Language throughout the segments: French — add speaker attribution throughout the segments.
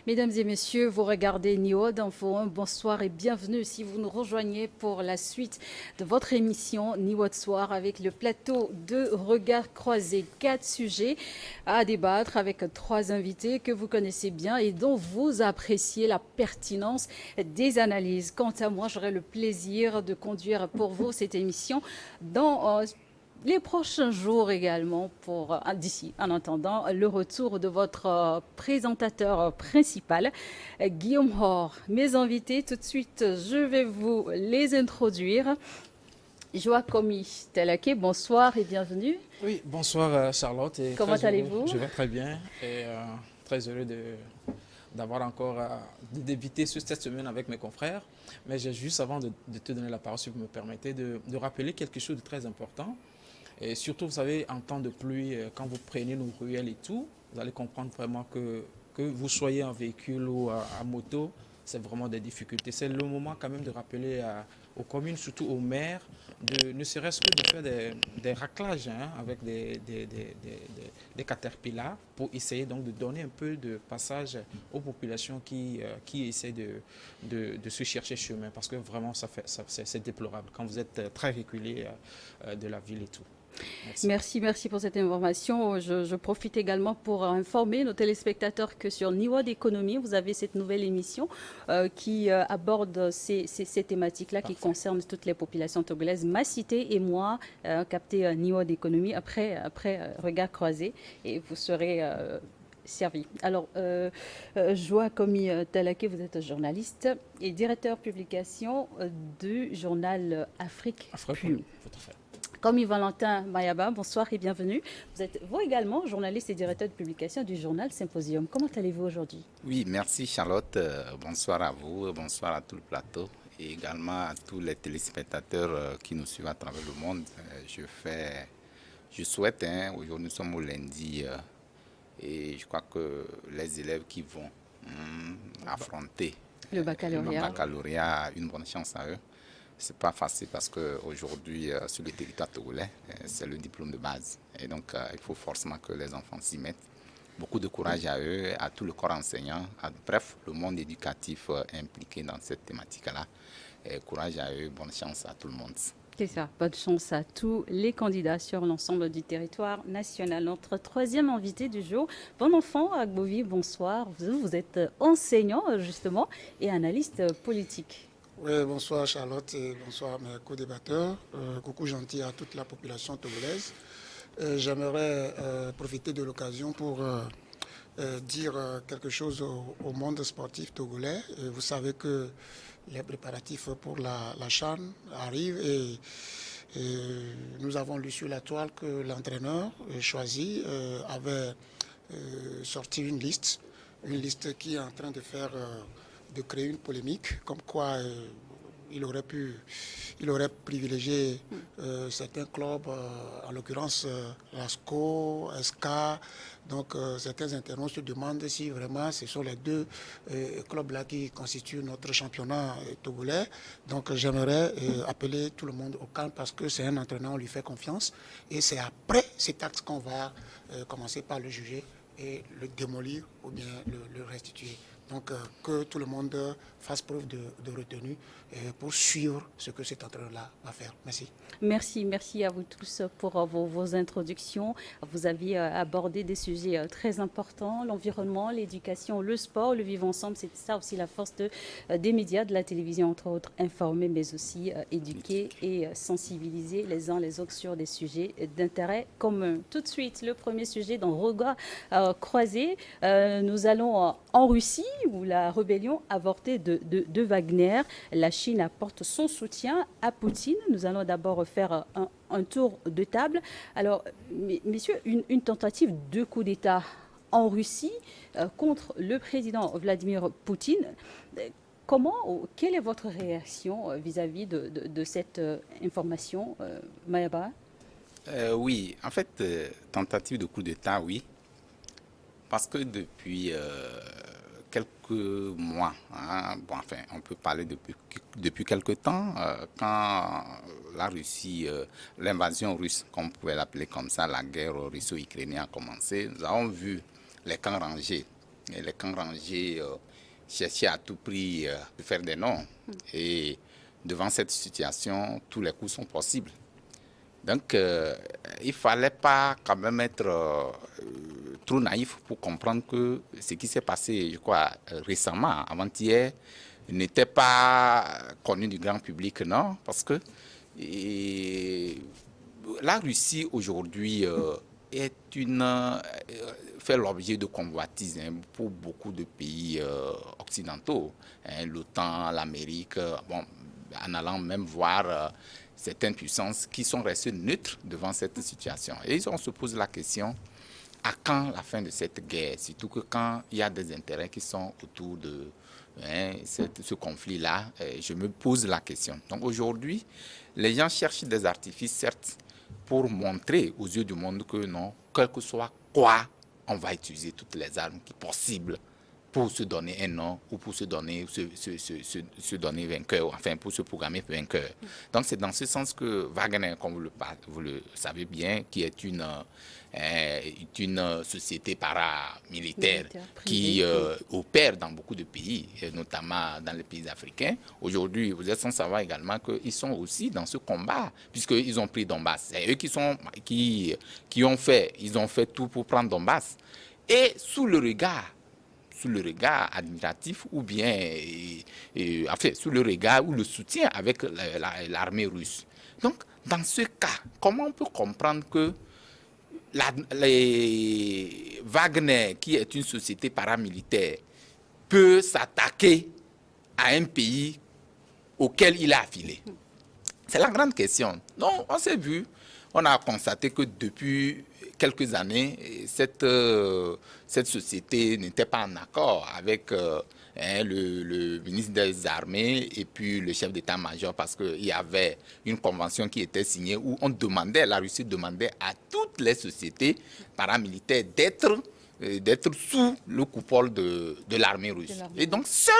Speaker 1: Mesdames et messieurs, vous regardez Niod Info 1. Bonsoir et bienvenue si vous nous rejoignez pour la suite de votre émission Niod Soir avec le plateau de Regards croisés. 4 sujets à débattre avec 3 invités que vous connaissez bien et dont vous appréciez la pertinence des analyses. Quant à moi, j'aurai le plaisir de conduire pour vous cette émission dans les prochains jours également pour d'ici en attendant le retour de votre présentateur principal Guillaume Hor. Mes invités tout de suite, je vais vous les introduire. Joakomi Telake, bonsoir et bienvenue.
Speaker 2: Oui, bonsoir Charlotte. Et
Speaker 1: Comment allez-vous?
Speaker 2: Je vais très bien et très heureux d'avoir encore de débuter cette semaine avec mes confrères. Mais j'ai juste avant de te donner la parole, si vous me permettez, de rappeler quelque chose de très important. Et surtout, vous savez, en temps de pluie, quand vous prenez nos ruelles et tout, vous allez comprendre vraiment que vous soyez en véhicule ou à moto, c'est vraiment des difficultés. C'est le moment quand même de rappeler aux communes, surtout aux maires, ne serait-ce que de faire des raclages avec des caterpillars pour essayer donc de donner un peu de passage aux populations qui essaient de se chercher chemin. Parce que vraiment, c'est déplorable quand vous êtes très reculé de la ville et tout.
Speaker 1: Merci pour cette information. Je profite également pour informer nos téléspectateurs que sur Niveau d'économie, vous avez cette nouvelle émission qui aborde ces thématiques-là qui concernent toutes les populations togolaises. Ma cité et moi, capté Niveau d'économie après regard croisé et vous serez servi. Alors, Joakomi Talake, vous êtes journaliste et directeur publication du journal Afrique Pure.
Speaker 2: Tout à fait.
Speaker 1: Comme Valentin Mayaba, bonsoir et bienvenue. Vous êtes vous également journaliste et directeur de publication du journal Symposium. Comment allez-vous aujourd'hui?
Speaker 3: Oui, merci Charlotte. Bonsoir à vous, bonsoir à tout le plateau et également à tous les téléspectateurs qui nous suivent à travers le monde. Je souhaite, aujourd'hui nous sommes au lundi et je crois que les élèves qui vont affronter
Speaker 1: le baccalauréat,
Speaker 3: une bonne chance à eux. C'est pas facile parce qu'aujourd'hui, sur le territoire togolais, c'est le diplôme de base. Et donc, il faut forcément que les enfants s'y mettent. Beaucoup de courage à eux, à tout le corps enseignant, bref, le monde éducatif impliqué dans cette thématique-là. Courage à eux, bonne chance à tout le monde.
Speaker 1: C'est ça, bonne chance à tous les candidats sur l'ensemble du territoire national. Notre troisième invité du jour, bon enfant, Agbovi, bonsoir. Vous êtes enseignant justement et analyste politique.
Speaker 4: Oui, bonsoir Charlotte et bonsoir à mes co-débatteurs. Coucou gentil à toute la population togolaise. J'aimerais profiter de l'occasion pour dire quelque chose au monde sportif togolais. Vous savez que les préparatifs pour la CHAN arrivent et nous avons lu sur la toile que l'entraîneur choisi avait sorti une liste qui est en train de créer une polémique, comme quoi il aurait privilégié certains clubs, en l'occurrence l'ASCO, SK. Donc certains internautes se demandent si vraiment ce sont les deux clubs-là qui constituent notre championnat togolais. Donc j'aimerais appeler tout le monde au calme parce que c'est un entraîneur, on lui fait confiance. Et c'est après cet acte qu'on va commencer par le juger et le démolir ou bien le restituer. Donc que tout le monde fasse preuve de retenue pour suivre ce que cet entraîneur-là va faire. Merci.
Speaker 1: Merci à vous tous pour vos introductions. Vous aviez abordé des sujets très importants, l'environnement, l'éducation, le sport, le vivre ensemble. C'est ça aussi la force des médias, de la télévision, entre autres, informer, mais aussi éduquer et sensibiliser les uns les autres sur des sujets d'intérêt commun. Tout de suite, le premier sujet dans Regard croisé. Nous allons en Russie, où la rébellion avortée de Wagner, la Chine apporte son soutien à Poutine. Nous allons d'abord faire un tour de table. Alors, messieurs, une tentative de coup d'État en Russie contre le président Vladimir Poutine. Quelle est votre réaction vis-à-vis de cette information, Mayaba?
Speaker 3: Oui, en fait, tentative de coup d'État, oui. Parce que depuis quelques mois, on peut parler depuis quelques temps, quand la Russie, l'invasion russe, comme on pouvait l'appeler comme ça, la guerre russo-ukrainienne a commencé, nous avons vu les camps rangés et les camps rangés cherchaient à tout prix de faire des noms. Et devant cette situation, tous les coups sont possibles. Donc, il ne fallait pas quand même être trop naïf pour comprendre que ce qui s'est passé, je crois, récemment, avant-hier, n'était pas connu du grand public, non, parce que la Russie aujourd'hui fait l'objet de convoitises pour beaucoup de pays occidentaux, l'OTAN, l'Amérique, bon, en allant même voir certaines puissances qui sont restées neutres devant cette situation. Et on se pose la question, à quand la fin de cette guerre? Surtout que quand il y a des intérêts qui sont autour de ce conflit-là, je me pose la question. Donc aujourd'hui, les gens cherchent des artifices, certes, pour montrer aux yeux du monde que non, quel que soit quoi, on va utiliser toutes les armes possibles pour se donner un nom ou pour se donner vainqueur, enfin pour se programmer vainqueur. Donc c'est dans ce sens que Wagner, comme vous le savez bien, qui est une société paramilitaire qui opère dans beaucoup de pays, notamment dans les pays africains. Aujourd'hui, vous êtes sans savoir également qu'ils sont aussi dans ce combat, puisqu'ils ont pris Donbass. C'est eux qui ont fait tout pour prendre Donbass. Et sous le regard admiratif ou bien sous le regard ou le soutien avec l'armée russe. Donc, dans ce cas, comment on peut comprendre que Wagner, qui est une société paramilitaire, peut s'attaquer à un pays auquel il est affilié? C'est la grande question. Donc, on s'est vu, on a constaté que depuis quelques années, cette société n'était pas en accord avec le ministre des Armées et puis le chef d'état-major, parce qu'il y avait une convention qui était signée où la Russie demandait à toutes les sociétés paramilitaires d'être sous le coupole de l'armée russe. Et donc seul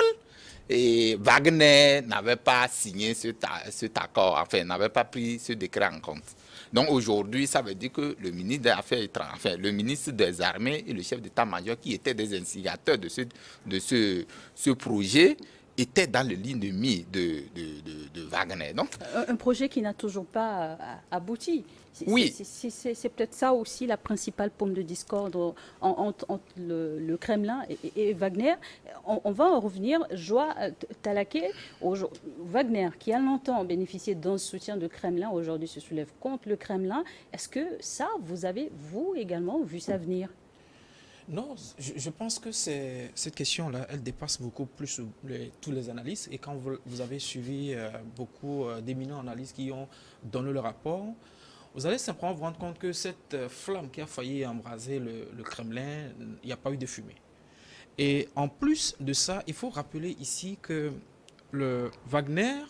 Speaker 3: Wagner n'avait pas signé cet accord, enfin n'avait pas pris ce décret en compte. Donc aujourd'hui, ça veut dire que le ministre des Affaires étrangères, enfin le ministre des Armées et le chef d'état-major, qui étaient des instigateurs de ce projet, étaient dans le ligne de mire de Wagner. Donc,
Speaker 1: un projet qui n'a toujours pas abouti.
Speaker 3: Oui.
Speaker 1: C'est peut-être ça aussi la principale pomme de discorde entre le Kremlin et Wagner. On va en revenir. Joie Talaké, Wagner, qui a longtemps bénéficié d'un soutien du Kremlin, aujourd'hui se soulève contre le Kremlin. Est-ce que ça, vous avez, vous également, vu ça venir?
Speaker 2: Non, je pense que cette question-là, elle dépasse beaucoup plus tous les analystes. Et quand vous avez suivi beaucoup d'éminents analystes qui ont donné le rapport, vous allez simplement vous rendre compte que cette flamme qui a failli embraser le Kremlin, il n'y a pas eu de fumée. Et en plus de ça, il faut rappeler ici que le Wagner,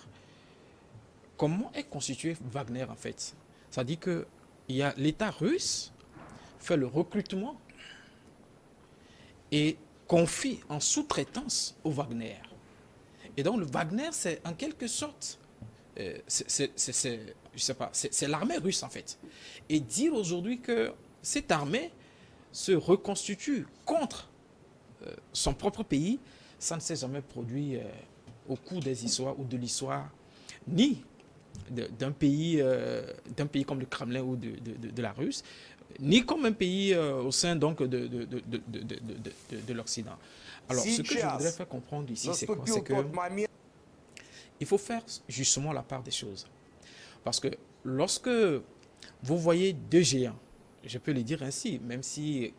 Speaker 2: comment est constitué Wagner en fait? Ça dit que l'État russe fait le recrutement et confie en sous-traitance au Wagner. Et donc le Wagner, c'est en quelque sorte, c'est l'armée russe en fait. Et dire aujourd'hui que cette armée se reconstitue contre son propre pays, ça ne s'est jamais produit au cours des histoires ou de l'histoire, ni d'un pays comme le Kremlin ou de la Russie, ni comme un pays au sein donc de l'Occident. Alors, ce que je voudrais faire comprendre ici, c'est quoi? C'est que il faut faire justement la part des choses. Parce que lorsque vous voyez deux géants, je peux le dire ainsi, même si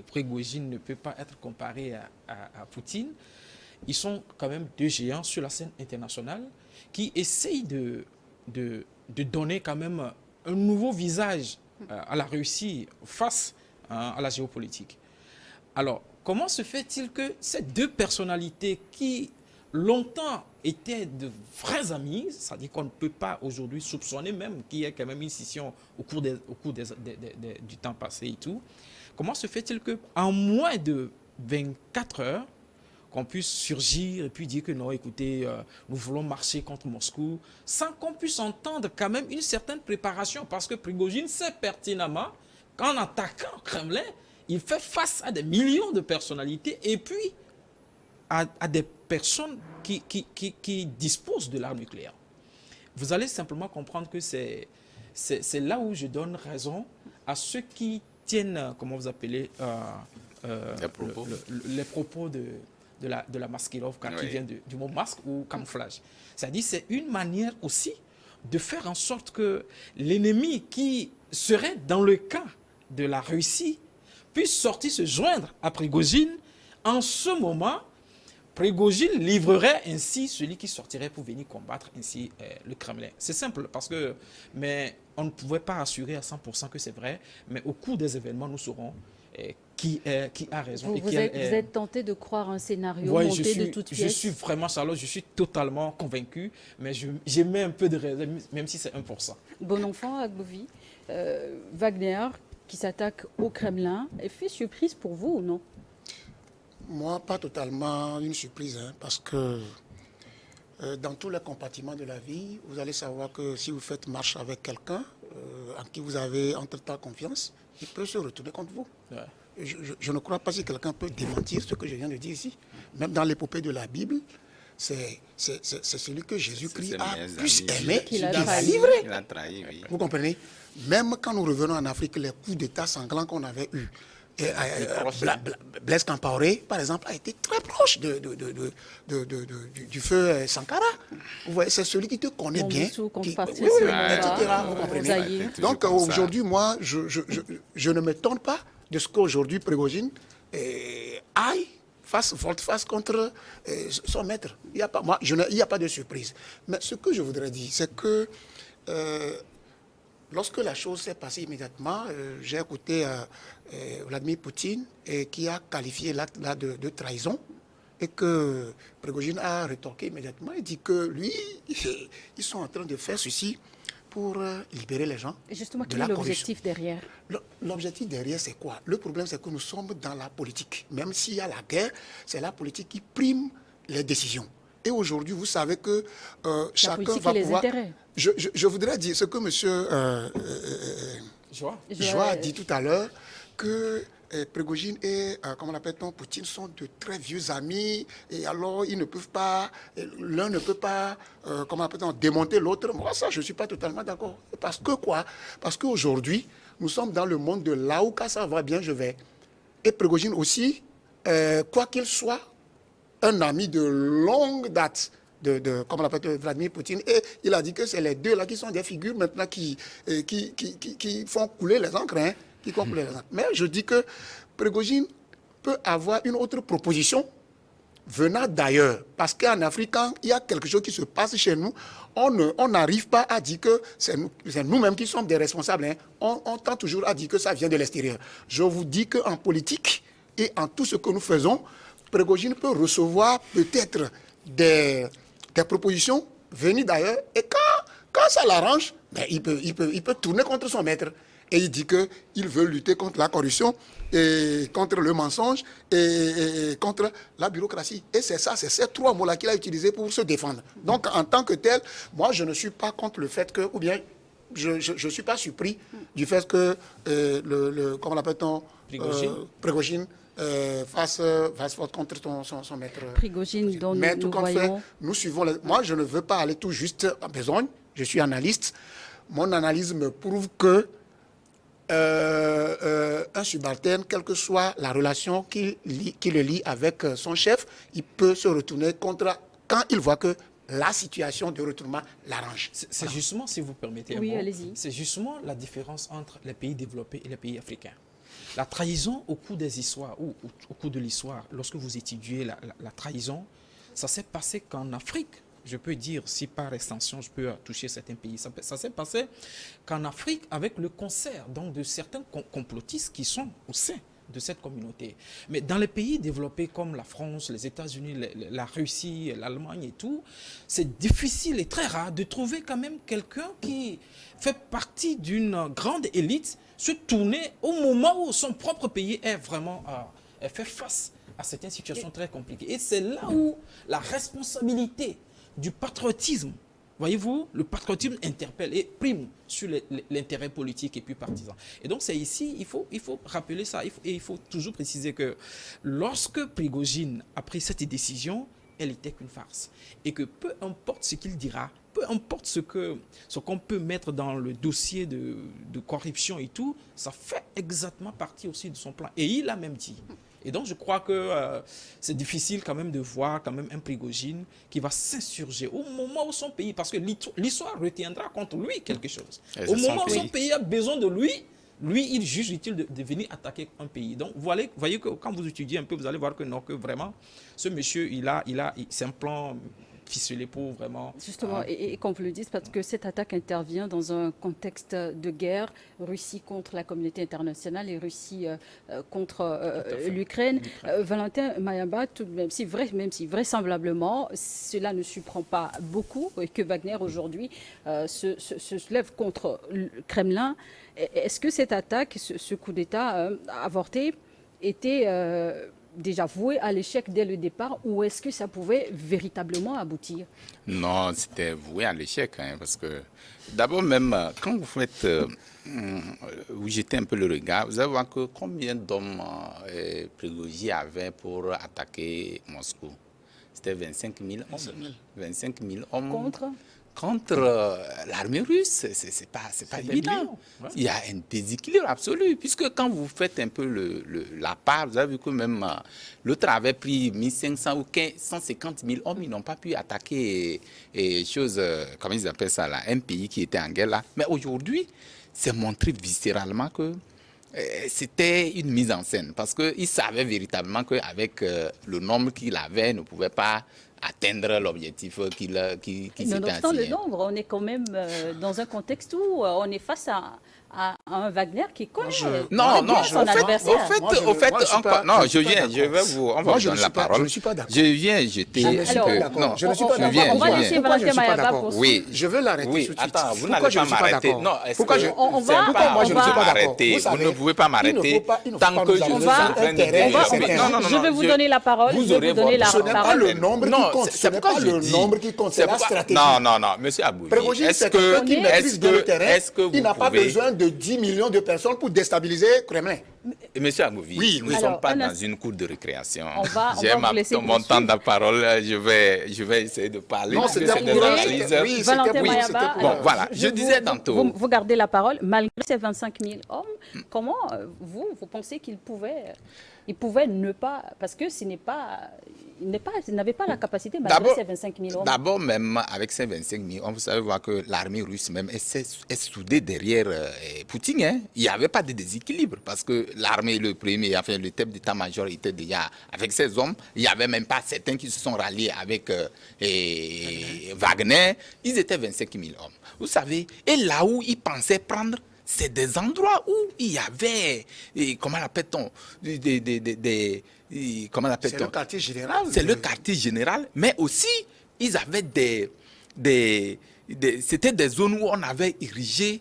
Speaker 2: Prigojine ne peut pas être comparé à Poutine, ils sont quand même deux géants sur la scène internationale qui essayent de donner quand même un nouveau visage à la Russie face à la géopolitique. Alors, comment se fait-il que ces deux personnalités qui longtemps étaient de vrais amis, c'est-à-dire qu'on ne peut pas aujourd'hui soupçonner même qu'il y ait quand même une scission au cours du temps passé et tout, comment se fait-il qu'en moins de 24 heures, qu'on puisse surgir et puis dire que non, écoutez, nous voulons marcher contre Moscou, sans qu'on puisse entendre quand même une certaine préparation, parce que Prigojine sait pertinemment qu'en attaquant le Kremlin, il fait face à des millions de personnalités et puis à des personnes qui disposent de l'arme nucléaire. Vous allez simplement comprendre que c'est là où je donne raison à ceux qui tiennent, comment vous appelez, les propos de la Maskirovka, qui vient du mot masque ou camouflage. C'est-à-dire c'est une manière aussi de faire en sorte que l'ennemi qui serait dans le camp de la Russie puisse sortir se joindre à Prigojine. En ce moment, Prigojine livrerait ainsi celui qui sortirait pour venir combattre ainsi le Kremlin. C'est simple mais on ne pouvait pas assurer à 100% que c'est vrai, mais au cours des événements, nous saurons qui a raison.
Speaker 1: Vous êtes tenté de croire un scénario monté de toutes pièces?
Speaker 2: Je suis vraiment, Charlotte, je suis totalement convaincu, mais j'ai mis un peu de raison, même si c'est 1%.
Speaker 1: Bon enfant, Agbouvi, Wagner qui s'attaque au Kremlin, fait surprise pour vous ou non?
Speaker 4: Moi, pas totalement une surprise, parce que dans tous les compartiments de la vie, vous allez savoir que si vous faites marche avec quelqu'un en qui vous avez entre-temps confiance, il peut se retourner contre vous. Ouais. Je ne crois pas si quelqu'un peut démentir ce que je viens de dire ici. Même dans l'épopée de la Bible, c'est celui que Jésus-Christ a plus aimé qu'il a livré.
Speaker 3: Il a trahi, oui.
Speaker 4: Vous comprenez? Même quand nous revenons en Afrique, les coups d'État sanglants qu'on avait eus, Blaise Compaoré, par exemple, a été très proche du feu Sankara. Vous voyez, c'est celui qui te connaît bien, etc. Vous comprenez? Donc aujourd'hui, moi, je ne m'étonne pas de ce qu'aujourd'hui Prigojine aille volte-face contre son maître. Il n'y a pas de surprise. Mais ce que je voudrais dire, c'est que lorsque la chose s'est passée immédiatement, j'ai écouté Vladimir Poutine qui a qualifié l'acte de trahison et que Prigojine a rétorqué immédiatement et dit que lui, ils sont en train de faire ceci pour libérer les gens.
Speaker 1: Et justement, quel est l'objectif derrière?
Speaker 4: L'objectif derrière, c'est quoi? Le problème, c'est que nous sommes dans la politique. Même s'il y a la guerre, c'est la politique qui prime les décisions. Et aujourd'hui, vous savez que chacun va pouvoir... Je voudrais dire ce que M. Joa a dit tout à l'heure, que Prigojine et, comment l'appelle-t-on, Poutine sont de très vieux amis, et alors ils ne peuvent pas, l'un ne peut pas, comment l'appelle-t-on, démonter l'autre. Moi, ça, je ne suis pas totalement d'accord. Parce que quoi? Parce qu'aujourd'hui, nous sommes dans le monde de là où, quand ça va bien, je vais. Et Prigojine aussi, quoi qu'il soit, un ami de longue date comme on l'appelle Vladimir Poutine, et il a dit que c'est les deux là qui sont des figures maintenant qui font couler les encres, qui font couler les encres. Mais je dis que Prigojine peut avoir une autre proposition venant d'ailleurs, parce qu'en Afrique, quand il y a quelque chose qui se passe chez nous, on n'arrive pas à dire que c'est nous-mêmes qui sommes des responsables. On tend toujours à dire que ça vient de l'extérieur. Je vous dis qu'en politique et en tout ce que nous faisons, Prigojine peut recevoir peut-être des propositions venues d'ailleurs, et quand ça l'arrange, ben il peut tourner contre son maître. Et il dit qu'il veut lutter contre la corruption, et contre le mensonge, et contre la bureaucratie. Et c'est ça, c'est ces trois mots-là qu'il a utilisés pour se défendre. Donc en tant que tel, moi je ne suis pas contre le fait que, ou bien je ne suis pas surpris du fait que comment l'appelle-t-on, Prigojine fasse forte contre son maître.
Speaker 1: Prigojine, dont
Speaker 4: mais
Speaker 1: nous voyons...
Speaker 4: nous suivons... Moi, je ne veux pas aller tout juste en besogne. Je suis analyste. Mon analyse me prouve que un subalterne, quelle que soit la relation qui le lie avec son chef, il peut se retourner contre quand il voit que la situation de retournement l'arrange.
Speaker 2: C'est justement, si vous permettez, c'est justement la différence entre les pays développés et les pays africains. La trahison au cours des histoires, ou au cours de l'histoire, lorsque vous étudiez la trahison, ça s'est passé qu'en Afrique, je peux dire, si par extension je peux toucher certains pays, ça s'est passé qu'en Afrique, avec le concert donc, de certains complotistes qui sont au sein de cette communauté. Mais dans les pays développés comme la France, les États-Unis, la Russie, l'Allemagne et tout, c'est difficile et très rare de trouver quand même quelqu'un qui fait partie d'une grande élite se tourner au moment où son propre pays est vraiment fait face à certaines situations très compliquées. Et c'est là où la responsabilité du patriotisme Voyez-vous, le patriotisme interpelle et prime sur l'intérêt politique et puis partisan. Et donc c'est ici, il faut rappeler ça, il faut toujours préciser que lorsque Prigojine a pris cette décision, elle n'était qu'une farce. Et que peu importe ce qu'il dira, peu importe ce qu'on peut mettre dans le dossier de corruption et tout, ça fait exactement partie aussi de son plan. Et il a même dit. Et donc je crois que c'est difficile quand même de voir quand même un Prigojine qui va s'insurger au moment où son pays, parce que l'histoire retiendra contre lui quelque chose. Au moment où son pays a besoin de lui, il juge utile de venir attaquer un pays. Donc, voyez que quand vous étudiez un peu, vous allez voir que non, que vraiment, ce monsieur, c'est un plan ficelé pour vraiment...
Speaker 1: Justement, et comme vous le dites, parce que cette attaque intervient dans un contexte de guerre, Russie contre la communauté internationale et Russie contre l'Ukraine. Valentin Mayamba, même si vraisemblablement, cela ne surprend pas beaucoup, et que Wagner aujourd'hui se lève contre le Kremlin. Est-ce que cette attaque, ce coup d'État avorté, était déjà voué à l'échec dès le départ, ou est-ce que ça pouvait véritablement aboutir?
Speaker 3: Non, c'était voué à l'échec, hein, parce que d'abord même, quand vous faites, vous jetez un peu le regard, vous allez voir que combien d'hommes Prigojine avait pour attaquer Moscou. C'était 25 000 hommes. 25 000 hommes. Contre l'armée russe, c'est pas évident. Ouais. Il y a un déséquilibre absolu, puisque quand vous faites un peu la part, vous avez vu que même l'autre avait pris 1500 ou 150 000 hommes, ils n'ont pas pu attaquer comment ils appellent ça là, un pays qui était en guerre là. Mais aujourd'hui, c'est montré viscéralement que c'était une mise en scène, parce qu'ils savaient véritablement qu'avec le nombre qu'il avait, ne pouvait pas atteindre l'objectif qu'il s'était assigné.
Speaker 1: Nonobstant le nombre, on est quand même dans un contexte où on est face à un Wagner qui connaît son adversaire.
Speaker 3: Au fait, je vais vous donner la parole.
Speaker 4: Je ne suis pas d'accord.
Speaker 3: Je viens jeter...
Speaker 4: Je ne suis pas d'accord.
Speaker 1: On va laisser Valentin Mayamba poursuivre.
Speaker 3: Oui.
Speaker 4: Je veux l'arrêter tout de suite.
Speaker 3: Attends, vous n'allez pas m'arrêter. Non,
Speaker 4: pourquoi moi je ne suis pas d'accord?
Speaker 3: Vous ne pouvez pas m'arrêter tant que je suis en train de dire...
Speaker 1: Je vais vous donner la parole.
Speaker 3: Vous aurez votre parole.
Speaker 4: Ce n'est pas le nombre qui compte. Ce n'est pas le nombre qui compte, c'est la stratégie.
Speaker 3: Non, monsieur Abouji.
Speaker 4: Est-ce que il n'a pas besoin de 10 millions de personnes pour déstabiliser Kremlin?
Speaker 3: Monsieur Abouji, nous ne sommes pas dans une cour de récréation. J'ai mon temps de parole, je vais essayer de parler.
Speaker 4: Non, c'était pour analyse.
Speaker 1: Valentin Mayamba,
Speaker 3: bon, voilà, je disais tantôt.
Speaker 1: Vous gardez la parole, malgré ces 25 000 hommes, comment vous pensez qu'ils pouvaient ne pas, parce que il n'avait pas la capacité, malgré ces 25 000 hommes.
Speaker 3: D'abord, même avec ces 25 000 hommes, vous savez voir que l'armée russe même est soudée derrière Poutine. Hein. Il n'y avait pas de déséquilibre, parce que l'armée, le chef d'état-major était déjà avec ses hommes. Il n'y avait même pas certains qui se sont ralliés avec Wagner. Ils étaient 25 000 hommes. Vous savez, et là où ils pensaient prendre, c'est des endroits où il y avait, comment l'appelle-t-on, c'est
Speaker 4: le quartier général.
Speaker 3: C'est le quartier général, mais aussi, ils avaient c'était des zones où on avait érigé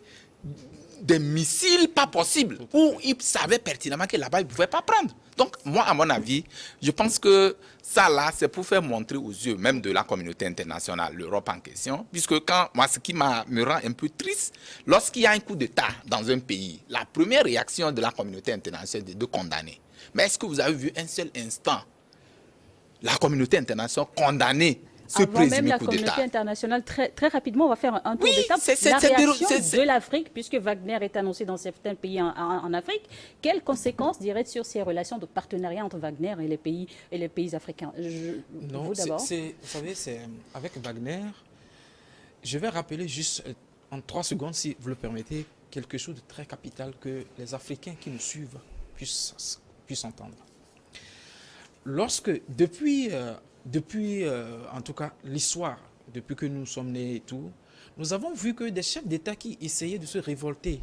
Speaker 3: des missiles pas possibles, où ils savaient pertinemment que là-bas, ils ne pouvaient pas prendre. Donc, moi, à mon avis, je pense que ça, là, c'est pour faire montrer aux yeux même de la communauté internationale, l'Europe en question, puisque ce qui me rend un peu triste, lorsqu'il y a un coup d'État dans un pays, la première réaction de la communauté internationale, c'est de condamner. Mais est-ce que vous avez vu un seul instant la communauté internationale condamner ce
Speaker 1: avant même la
Speaker 3: coup d'État?
Speaker 1: Communauté internationale, très rapidement, on va faire un tour d'étape.
Speaker 3: C'est
Speaker 1: la réaction de l'Afrique, puisque Wagner est annoncé dans certains pays en Afrique, quelles conséquences dirait sur ces relations de partenariat entre Wagner et les pays africains?
Speaker 2: Vous d'abord. Vous savez, avec Wagner, je vais rappeler juste en 3 secondes, si vous le permettez, quelque chose de très capital que les Africains qui nous suivent puissent entendre. Depuis en tout cas l'histoire, depuis que nous sommes nés et tout, nous avons vu que des chefs d'État qui essayaient de se révolter,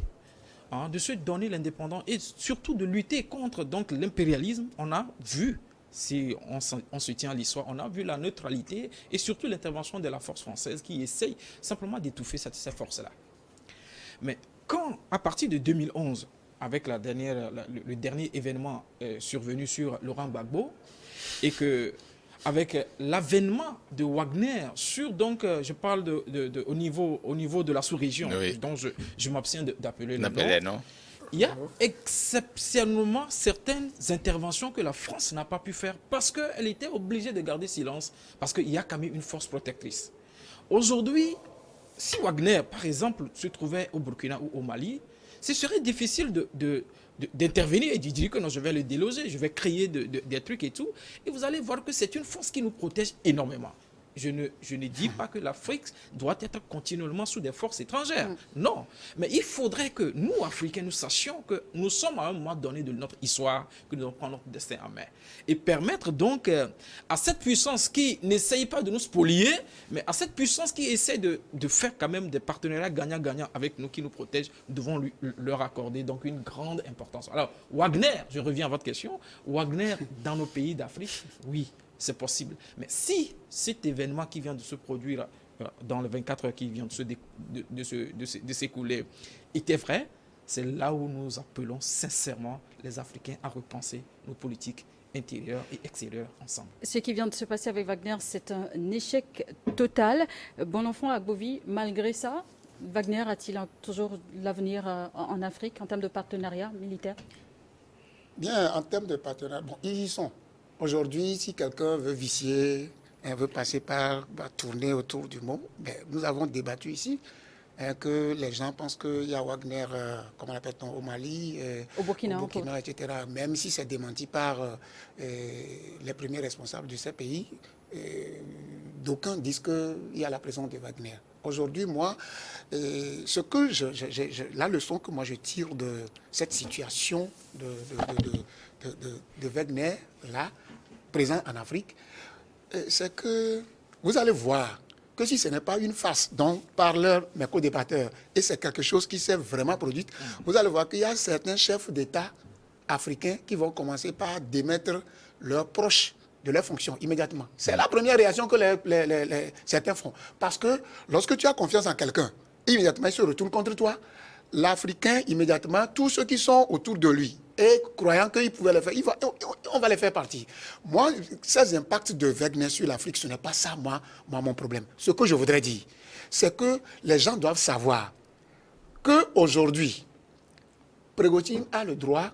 Speaker 2: de se donner l'indépendance et surtout de lutter contre l'impérialisme, on a vu, si on se tient à l'histoire, on a vu la neutralité et surtout l'intervention de la force française qui essaye simplement d'étouffer ces forces-là. Mais quand, à partir de 2011, avec le dernier événement survenu sur Laurent Gbagbo, et que avec l'avènement de Wagner sur, donc, je parle au niveau de la sous-région,
Speaker 3: Oui.
Speaker 2: dont je m'abstiens d'appeler le
Speaker 3: N'appelez,
Speaker 2: nom.
Speaker 3: non?
Speaker 2: Il y a exceptionnellement certaines interventions que la France n'a pas pu faire parce qu'elle était obligée de garder silence, parce qu'il y a quand même une force protectrice. Aujourd'hui, si Wagner, par exemple, se trouvait au Burkina ou au Mali, ce serait difficile d'intervenir et de dire que non, je vais le déloger, je vais créer des trucs et tout. Et vous allez voir que c'est une force qui nous protège énormément. Je ne dis pas que l'Afrique doit être continuellement sous des forces étrangères. Non. Mais il faudrait que nous, Africains, nous sachions que nous sommes à un moment donné de notre histoire, que nous allons prendre notre destin en main. Et permettre donc à cette puissance qui n'essaye pas de nous spolier, mais à cette puissance qui essaie de faire quand même des partenariats gagnant-gagnant avec nous, qui nous protègent, nous devons leur accorder donc une grande importance. Alors, Wagner, je reviens à votre question, Wagner dans nos pays d'Afrique, oui. C'est possible. Mais si cet événement qui vient de se produire dans les 24 heures qui vient de s'écouler était vrai, c'est là où nous appelons sincèrement les Africains à repenser nos politiques intérieures et extérieures ensemble.
Speaker 1: Ce qui vient de se passer avec Wagner, c'est un échec total. Bon enfant à Bovie, malgré ça, Wagner a-t-il toujours l'avenir en Afrique en termes de partenariat militaire?
Speaker 4: Bien, en termes de partenariat, bon, ils y sont. Aujourd'hui, si quelqu'un veut vicier, veut passer va tourner autour du monde, ben, nous avons débattu ici que les gens pensent qu'il y a Wagner, comment l'appelle-t-on, au Mali,
Speaker 1: Au Burkina,
Speaker 4: etc. Même si c'est démenti par les premiers responsables de ces pays, d'aucuns disent qu'il y a la présence de Wagner. Aujourd'hui, moi, la leçon que moi je tire de cette situation de Wagner, là, présent en Afrique, c'est que vous allez voir que si ce n'est pas une farce dont parlent mes co-débatteurs, et c'est quelque chose qui s'est vraiment produit, vous allez voir qu'il y a certains chefs d'État africains qui vont commencer par démettre leurs proches de leurs fonctions immédiatement. C'est la première réaction que certains font. Parce que lorsque tu as confiance en quelqu'un, immédiatement il se retourne contre toi. L'Africain, immédiatement, tous ceux qui sont autour de lui, et croyant qu'il pouvait le faire, on va les faire partir. Moi, ces impacts de Wagner sur l'Afrique, ce n'est pas ça, moi, mon problème. Ce que je voudrais dire, c'est que les gens doivent savoir qu'aujourd'hui, Prigojine a le droit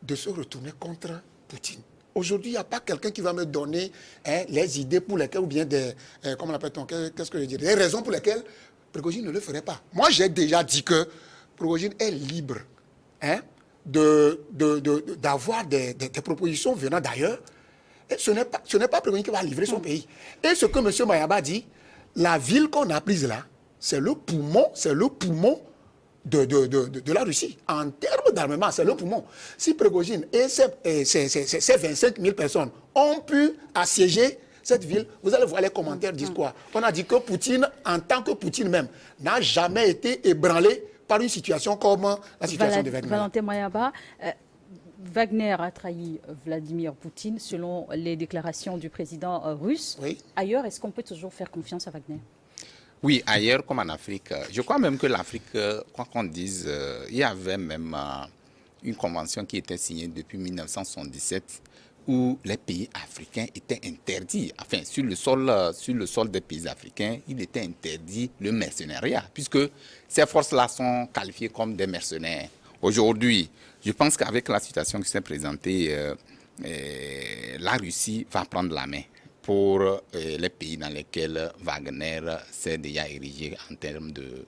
Speaker 4: de se retourner contre Poutine. Aujourd'hui, il n'y a pas quelqu'un qui va me donner les idées pour lesquelles, ou bien comment l'appelle-t-on, qu'est-ce que je dirais, les raisons pour lesquelles Prigojine ne le ferait pas. Moi, j'ai déjà dit que Prigojine est libre d'avoir des propositions venant d'ailleurs. Et ce n'est pas Prigojine qui va livrer son pays. Et ce que M. Mayaba dit, la ville qu'on a prise là, c'est le poumon de la Russie. En termes d'armement, c'est le poumon. Si Prigojine et ces 25 000 personnes ont pu assiéger cette ville, vous allez voir les commentaires disent quoi. On a dit que Poutine, en tant que Poutine même, n'a jamais été ébranlé par une situation comme la situation de Wagner.
Speaker 1: Valentin Mayaba, Wagner a trahi Vladimir Poutine selon les déclarations du président russe.
Speaker 4: Oui.
Speaker 1: Ailleurs, est-ce qu'on peut toujours faire confiance à Wagner?
Speaker 3: Oui, ailleurs comme en Afrique. Je crois même que l'Afrique, quoi qu'on dise, il y avait même une convention qui était signée depuis 1977 où les pays africains étaient interdits. Enfin, sur le sol des pays africains, il était interdit le mercenariat, puisque ces forces-là sont qualifiées comme des mercenaires. Aujourd'hui, je pense qu'avec la situation qui s'est présentée, la Russie va prendre la main pour les pays dans lesquels Wagner s'est déjà érigé en termes d'aide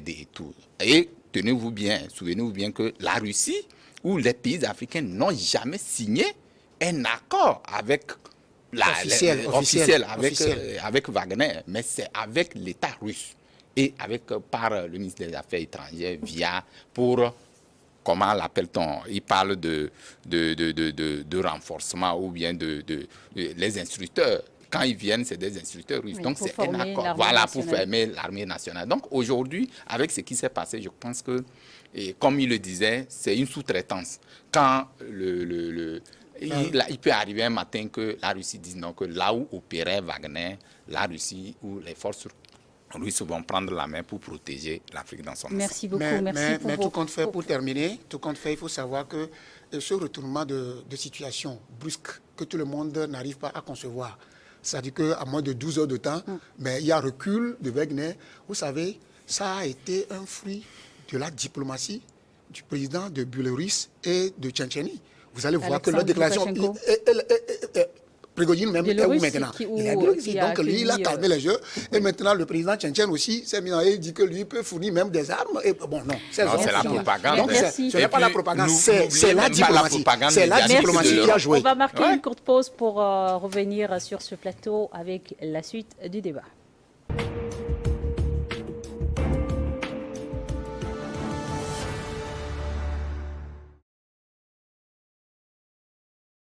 Speaker 3: et tout. Et tenez-vous bien, souvenez-vous bien que la Russie ou les pays africains n'ont jamais signé un accord avec officiel avec Wagner, mais c'est avec l'État russe et par le ministre des Affaires étrangères pour comment l'appelle-t-on? Il parle de renforcement ou bien les instructeurs. Quand ils viennent, c'est des instructeurs russes.
Speaker 1: Oui,
Speaker 3: donc, c'est un accord. Voilà, pour former l'armée nationale. Donc, aujourd'hui, avec ce qui s'est passé, je pense que, et comme il le disait, c'est une sous-traitance. Quand il peut arriver un matin que la Russie dise non, que là où opérait Wagner, la Russie ou les forces russes vont prendre la main pour protéger l'Afrique dans son ensemble.
Speaker 1: Merci beaucoup.
Speaker 4: Mais tout compte fait, pour terminer, il faut savoir que ce retournement de situation brusque que tout le monde n'arrive pas à concevoir. C'est-à-dire qu'à moins de 12 heures de temps, mais il y a recul de Wagner. Vous savez, ça a été un fruit de la diplomatie du président de Biélorusse et de Tchétchénie. Vous allez voir que leur déclaration... Prigogine même est où maintenant? Il est Biélorussie. Donc lui, il a calmé les jeux. Et maintenant, le président Tchétchène aussi s'est mis dans et dit que lui peut fournir même des armes. Et bon, non, c'est
Speaker 3: la propagande.
Speaker 4: Donc ce n'est pas la propagande, c'est la diplomatie. C'est la diplomatie qui a joué.
Speaker 1: On va marquer une courte pause pour revenir sur ce plateau avec la suite du débat.